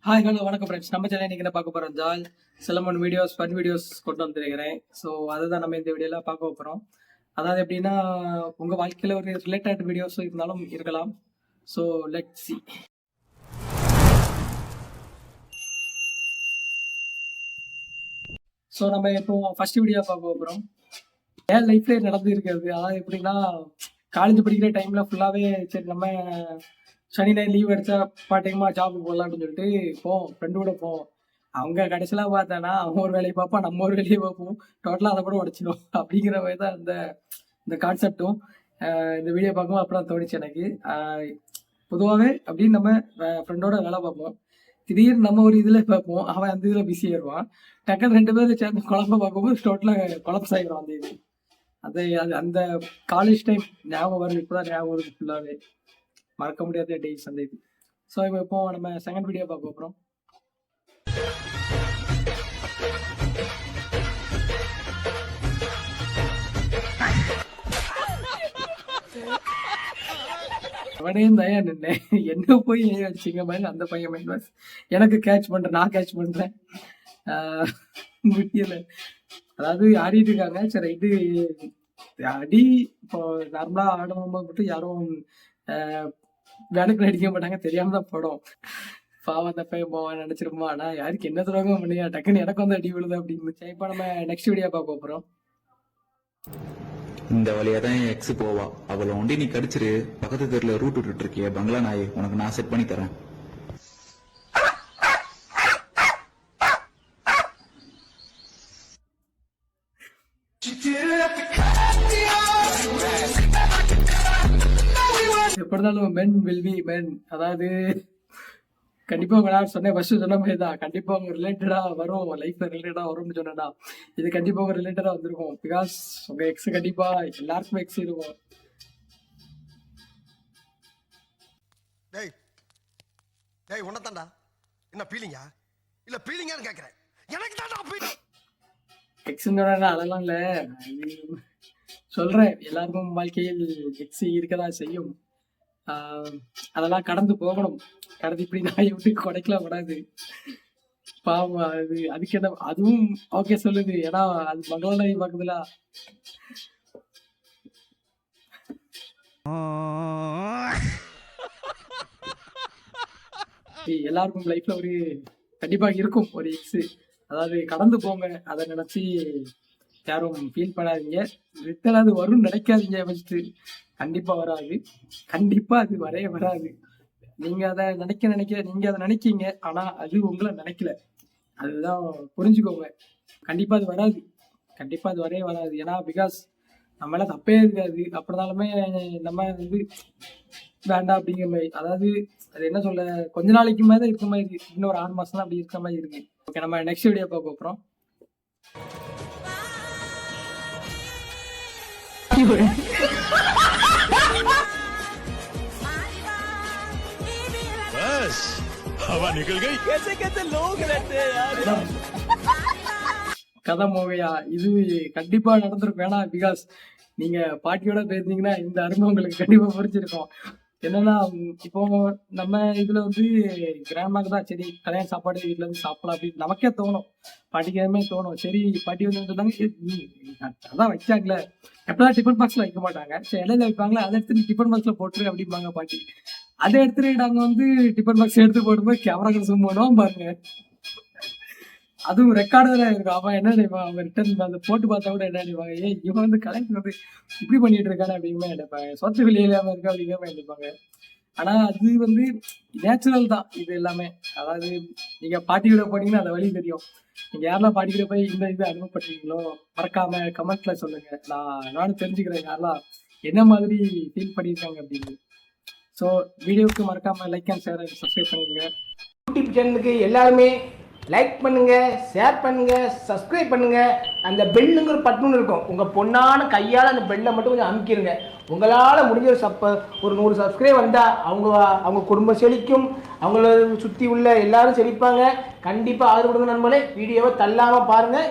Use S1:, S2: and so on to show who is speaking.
S1: Hi hello வணக்கம் friends. நம்ம channel இன்னைக்கு என்ன பார்க்க போகிறோம் ஜால் சிலம்பன் வீடியோஸ் ஃபன் வீடியோஸ் கொண்டு வந்துருக்கிறேன். ஸோ அதை தான் நம்ம இந்த வீடியோவில் பார்க்க போகிறோம். அதாவது எப்படின்னா உங்கள் வாழ்க்கையில் ஒரு ரிலேட்டட் வீடியோஸ் இருந்தாலும் இருக்கலாம். So let see. ஸோ நம்ம இப்போ ஃபர்ஸ்ட் வீடியோ பார்க்க போகிறோம். என் லைஃப்லேயே நடந்து இருக்கிறது. அதாவது எப்படின்னா காலேஜ் படிக்கிற டைமில் ஃபுல்லாகவே சரி நம்ம சனி ஞாயிறு லீவ் அடிச்சா பாட்டிங்கம்மா ஜாபுக்கு போகலாம் அப்படின்னு சொல்லிட்டு போவோம், ஃப்ரெண்டு கூட போவோம். அவங்க கடைசியில் பார்த்தானா அவங்க ஒரு வேலையை பார்ப்போம், நம்ம ஒரு வேலையை பார்ப்போம், டோட்டலாக அதை கூட உடச்சிடும் அப்படிங்கிற மாதிரி தான் இந்த கான்செப்டும் இந்த வீடியோ பார்க்கும்போது அப்படி தான் தோணுச்சு எனக்கு. பொதுவாகவே அப்படின்னு நம்ம ஃப்ரெண்டோட வேலை பார்ப்போம், திடீர்னு நம்ம ஒரு இதில் பார்ப்போம், அவன் அந்த இதில் பிஸி ஆயிடுவான். டக்குன்னு ரெண்டு பேரும் சேர்ந்து குழம்ப பார்க்கும்போது டோட்டலாக கொலப்ஸ் ஆகிடும் அந்த இது. அது அந்த காலேஜ் டைம் ஞாபகம் வருது, இப்போ தான் ஞாபகம் வருது ஃபுல்லாகவே. மறக்க முடியாத டேஸ் அந்த இது. ஸோ இப்போ நம்ம செகண்ட் வீடியோ பார்க்க போகிறோம். அவனே தயா நின்னேன், என்ன போய் அடிச்சிங்க மாதிரி அந்த பையன் மைண்ட் வாஷ் எனக்கு கேட்ச் பண்ணுறேன், நான் கேட்ச் பண்ணுறேன் முடியல. அதாவது ஆடிட்டு இருக்காங்க, சரி இது அடி இப்போ நார்மலாக ஆடும்போது மட்டும் யாரும் வேலைக்கு அடிக்க மாட்டாங்க, தெரியாம தான் படம். பாவம் அந்த பையன் போவான் நினைச்சிருப்போம், ஆனா யாருக்கு என்ன துரோகம் பண்ணியா டக்குன்னு எனக்கு வந்து அடி விழுது அப்படின்னு. இப்போ நம்ம நெக்ஸ்ட் வீடியோ பார்க்க போறோம்.
S2: இந்த வழியா தான் என் எக்ஸ் போவா, அவளை ஒண்டி நீ கடிச்சிரு. பக்கத்து தெருல ரூட் விட்டுட்டு இருக்கிய பங்களா நாய், உனக்கு நான் செட் பண்ணி தரேன்.
S1: எப்படினாலும் மென் வில் பி மென். அதாவது கண்டிப்பா உங்க நான் சொன்னேன் ஃபர்ஸ்ட் சொன்ன மாதிரி தான், கண்டிப்பா உங்க ரிலேட்டடா வரும், லைஃப்ல ரிலேட்டடா வரும்னு சொன்னேன்னா இது கண்டிப்பா உங்க ரிலேட்டடா வந்திருக்கும். பிகாஸ் உங்க எக்ஸ் கண்டிப்பா எல்லாருக்குமே எக்ஸ் இருக்கும்.
S3: டேய் டேய் உன்னதான்டா என்ன பீலிங்கா இல்ல பீலிங்கான்னு கேக்குறேன். எனக்கு தான்டா பீலிங்.
S1: எக்ஸ்ன்னு அதெல்லாம் இல்ல, சொல்றேன் எல்லாருக்கும் வாழ்க்கையில் எக்ஸ் இருக்கதான் செய்யும். அதெல்லாம் கடந்து போகணும். கடந்து இப்படி நாயை விட்டு கொடைக்கலாம் விடாது. பாவம் அதுக்கு என்ன அதுவும் ஓகே சொல்லுது, ஏன்னா அது மங்கள நாய் பார்க்குதுல. எல்லாருக்கும் லைஃப்ல ஒரு கண்டிப்பா இருக்கும் ஒரு எக்ஸ். அதாவது கடந்து போங்க, அதை நினைச்சு யாரும் ஃபீல் பண்ணாதீங்க. ரிட்டர்ன் அது வரும்னு நினைக்காதீங்க. ஃபர்ஸ்ட் கண்டிப்பா வராது, கண்டிப்பா அது வரவே வராது. நீங்க அதை நீங்க அதை நினைக்கீங்க, ஆனா அது உங்களை நினைக்கல. அதுதான் புரிஞ்சுக்கோங்க. கண்டிப்பா அது வராது, கண்டிப்பா அது வரவே வராது. ஏன்னா பிகாஸ் நம்மளால தப்பே இருக்காது. அப்படினாலுமே நம்ம வந்து வேண்டாம் அப்படிங்கிற மாதிரி. அதாவது அது என்ன சொல்ல, கொஞ்ச நாளைக்கு மேலே இருக்க மாதிரி இருக்கு, இன்னும் ஒரு 6 மாசம் தான் அப்படி இருக்கிற மாதிரி இருக்கு. ஓகே, நம்ம நெக்ஸ்ட் வீடியோ பார்க்க போறோம்.
S4: बस हवा निकल गई। कैसे कैसे लोग रहते हैं यार।
S1: கதை மூவையா இது கண்டிப்பா நடந்திருக்கும். ஏன்னா பிகாஸ் நீங்க பாட்டியோட பேசுனீங்கன்னா இந்த அருமை உங்களுக்கு கண்டிப்பா புரிஞ்சிருக்கும். என்னன்னா இப்போ நம்ம இதுல வந்து கிராமக்கு தான் சரி கல்யாண சாப்பாடு வீட்டுல இருந்து சாப்பிடலாம் அப்படின்னு நமக்கே தோணும், பாட்டிக்கு தோணும். சரி பாட்டி வந்து சொன்னாங்க அதான் வச்சாங்களே, எப்பதான் டிஃபன் பாக்ஸ்ல வைக்க மாட்டாங்க, சரி இலையில வைப்பாங்களே, அதை எடுத்து டிஃபன் பாக்ஸ்ல போட்டுரு அப்படிம்பாங்க பாட்டி. அதை எடுத்துட்டு நாங்க வந்து டிஃபன் பாக்ஸ் எடுத்து போடும்போது கேமரா கன்சூம் பண்ணுவோம் பாருங்க, அதுவும் ரெக்கார்டு தான் இருக்கும். அவன் என்ன நினைப்பான், அவன் ரிட்டர்ன் அதை போட்டு பார்த்தா கூட என்ன நினைப்பாங்க, இவன் வந்து கலெக்ட் வந்து இப்படி பண்ணிட்டு இருக்கானே அப்படிங்கிற நினைப்பாங்க, சொத்து வெளியிலாம இருக்கா அப்படிங்கிற நினைப்பாங்க. ஆனா அது வந்து நேச்சுரல் தான் இது எல்லாமே. அதாவது நீங்க பாட்டியோட போனீங்கன்னா அந்த வழி தெரியும். நீங்க யாரெல்லாம் பாட்டிக்கிட்ட போய் இந்த இது அனுபவப்பட்டீங்களோ மறக்காம கமெண்ட்ல சொல்லுங்க, நானும் தெரிஞ்சுக்கிறேன் யாரெல்லாம் என்ன மாதிரி ஃபீல் பண்ணியிருக்காங்க அப்படின்னு. ஸோ வீடியோவுக்கு மறக்காம like and share and subscribe பண்ணிடுங்க.
S5: யூடியூப் சேனலுக்கு எல்லாருமே லைக் பண்ணுங்க, ஷேர் பண்ணுங்க, சப்ஸ்கிரைப் பண்ணுங்க. அந்த பெல்லுங்கிற பட்டன் இருக்கும், உங்க பொண்ணான கையால் அந்த பெல்லை மட்டும் கொஞ்சம் அமுக்கிடுங்க. உங்களால் முடிஞ்ச ஒரு 100 சப்ஸ்கிரைப் வந்தால் அவங்க குடும்பம் செழிக்கும், அவங்கள சுற்றி உள்ள எல்லாரும் செழிப்பாங்க. கண்டிப்பாக ஆதரவு கொடுங்க நண்பர்களே. வீடியோவை தள்ளாமல் பாருங்கள்.